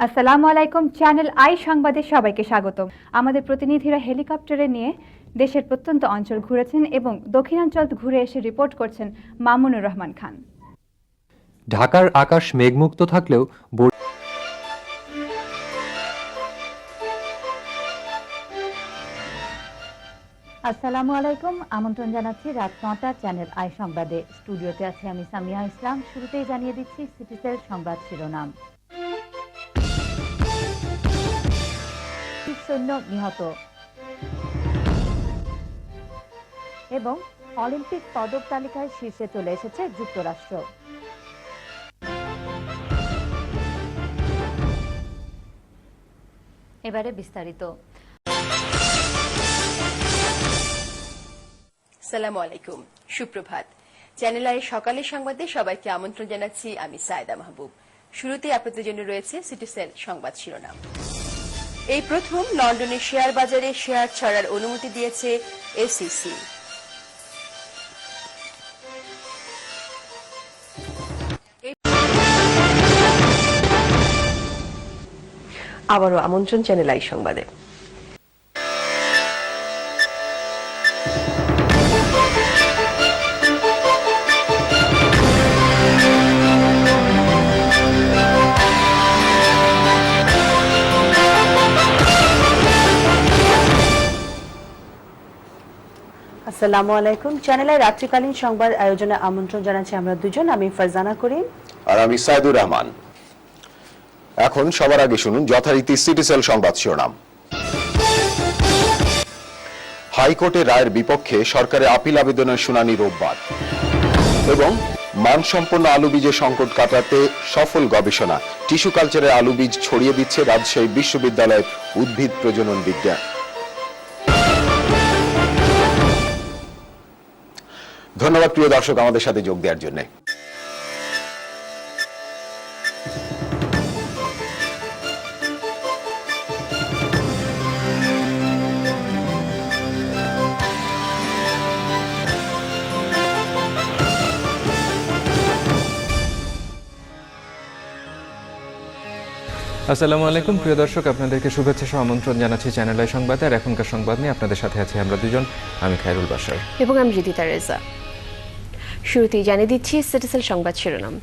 আসসালামু আলাইকুম। Channel I সংবাদে সবাইকে স্বাগতম। আমাদের প্রতিনিধিরা হেলিকপ্টারে নিয়ে দেশের প্রত্যন্ত অঞ্চল ঘুরেছেন এবং দক্ষিণাঞ্চল ঘুরে এসে রিপোর্ট করছেন মামুনুর রহমান খান। ঢাকার আকাশ মেঘমুক্ত থাকলেও আসসালামু আলাইকুম, আমন্ত্রণ জানাচ্ছি রাত ৯টার চ্যানেল আই সংবাদে। স্টুডিওতে আছে আমি সামিয়া ইসলাম। শুরুতেই জানিয়ে দিচ্ছি সিটিসেল সংবাদ শিরোনাম। সৈন্য নিহত এবং অলিম্পিক পদক তালিকায় শীর্ষে চলে এসেছে যুক্তরাষ্ট্র। এবারে বিস্তারিত। আসসালামু আলাইকুম, সুপ্রভাত। চ্যানেল আই সকালের সংবাদে সবাইকে আমন্ত্রণ জানাচ্ছি আমি সায়েদা মাহবুব। শুরুতে আপনাদের জন্য রয়েছে সিটিসেল সংবাদ শিরোনাম। এই প্রথম লন্ডনে শেয়ার বাজারে শেয়ার ছাড়ার অনুমতি দিয়েছে এসইসি। আবারও আমন্ত্রণ চ্যানেল আই সংবাদে। আসসালামু আলাইকুম। চ্যানেলের রাত্রিকালীন সংবাদ আয়োজনে আমন্ত্রণ জানাচ্ছি আমরা দুজন, আমি ফারজানা করিম আর আমি সাইদুর রহমান। এখন সবার আগে শুনুন যথারীতি সিটিসেল সংবাদ শিরোনাম। হাইকোর্টের রায়ের বিপক্ষে সরকারের আপিল আবেদনের শুনানি রোববার এবং মানসম্পন্ন আলু বীজের সংকট কাটাতে সফল গবেষণা, টিস্যু কালচারের আলু বীজ ছড়িয়ে দিচ্ছে রাজশাহী বিশ্ববিদ্যালয়ের উদ্ভিদ প্রজনন বিজ্ঞান। ধন্যবাদ প্রিয় দর্শক আমাদের সাথে যোগ দেওয়ার জন্য। আসসালামু আলাইকুম প্রিয় দর্শক, আপনাদেরকে শুভেচ্ছা সহ আমন্ত্রণ জানাচ্ছি চ্যানেল আই সংবাদে। আর এখনকার সংবাদ নিয়ে আপনাদের সাথে আছি আমরা দুজন, আমি খায়রুল বাশার এবং আমি রিদিতা রেজা। শুরুতেই জানিয়ে দিচ্ছি সিটিসেল সংবাদ শিরোনাম।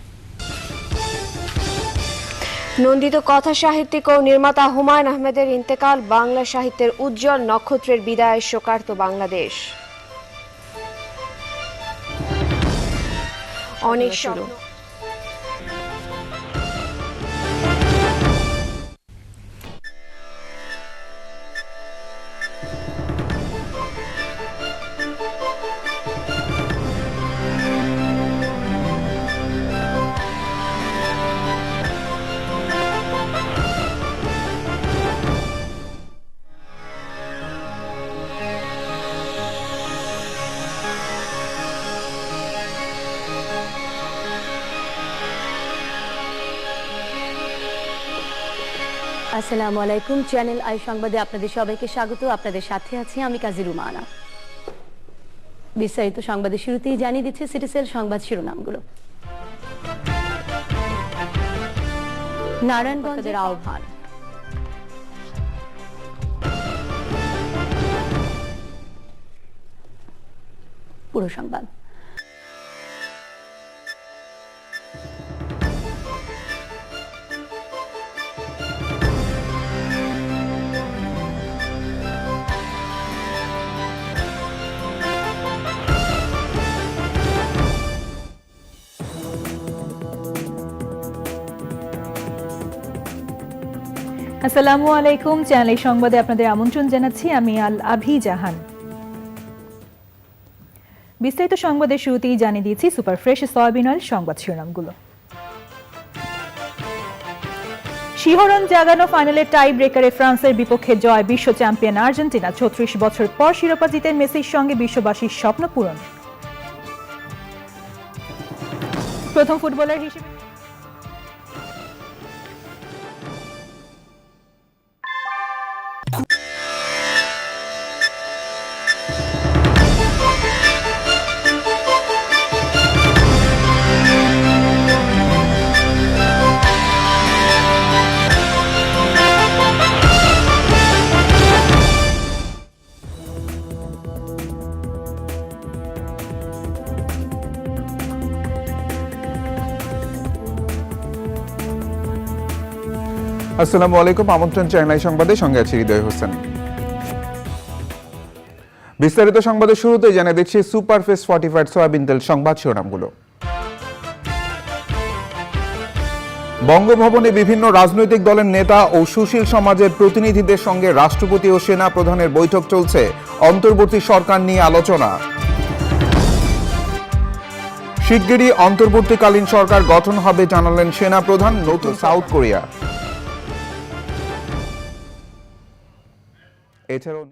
নন্দিত কথা সাহিত্যিক ও নির্মাতা হুমায়ুন আহমেদের ইন্তেকাল, বাংলা সাহিত্যের উজ্জ্বল নক্ষত্রের বিদায়, শোকার্ত বাংলাদেশ। অনেক শুরু আসসালামু আলাইকুম। চ্যানেল আই সংবাদে আপনাদের সবাইকে স্বাগত। আপনাদের সাথে আছি আমি কাজী রুমানা। বিস্তারিত সংবাদের শুরুতেই জানিয়ে দিচ্ছে সিটিসেল সংবাদ শিরোনামগুলো। নারায়ণগঞ্জের আহ্বান। পুরো সংবাদ। আসসালামু আলাইকুম। চ্যানেল আই সংবাদে আপনাদের আমন্ত্রণ জানাচ্ছি আমি আল আভি জাহান। বিস্তারিত সংবাদের শুরুতেই জানিয়ে দিয়েছি সুপার ফ্রেশ সয়াবিন অয়েল সংবাদ শিরোনামগুলো। শিহরণ জাগানো ফাইনালে টাই ব্রেকারে ফ্রান্সের বিপক্ষে জয়, বিশ্ব চ্যাম্পিয়ন আর্জেন্টিনা। ৩৬ বছর পর শিরোপা জিতে মেসির সঙ্গে বিশ্ববাসীর স্বপ্ন পূরণ। প্রথম ফুটবলার হিসেবে আসসালামু আলাইকুম, আমন্ত্রণ চ্যানেল সংবাদে, সঙ্গে আছি হৃদয় হোসেন। বিস্তারিত সংবাদের শুরুতেই জানিয়ে দিচ্ছি সুপারফেস ফর্টিফাইড সয়াবিন তেল সংবাদ শিরোনামগুলো। বঙ্গভবনে বিভিন্ন রাজনৈতিক দলের নেতা ও সুশীল সমাজের প্রতিনিধিদের সঙ্গে রাষ্ট্রপতি ও সেনা প্রধানের বৈঠক চলছে। অন্তর্বর্তী সরকার নিয়ে আলোচনা। শিগগিরই অন্তর্বর্তীকালীন সরকার গঠন হবে জানালেন সেনা প্রধান। নতুন সাউথ কোরিয়া। এছাড়াও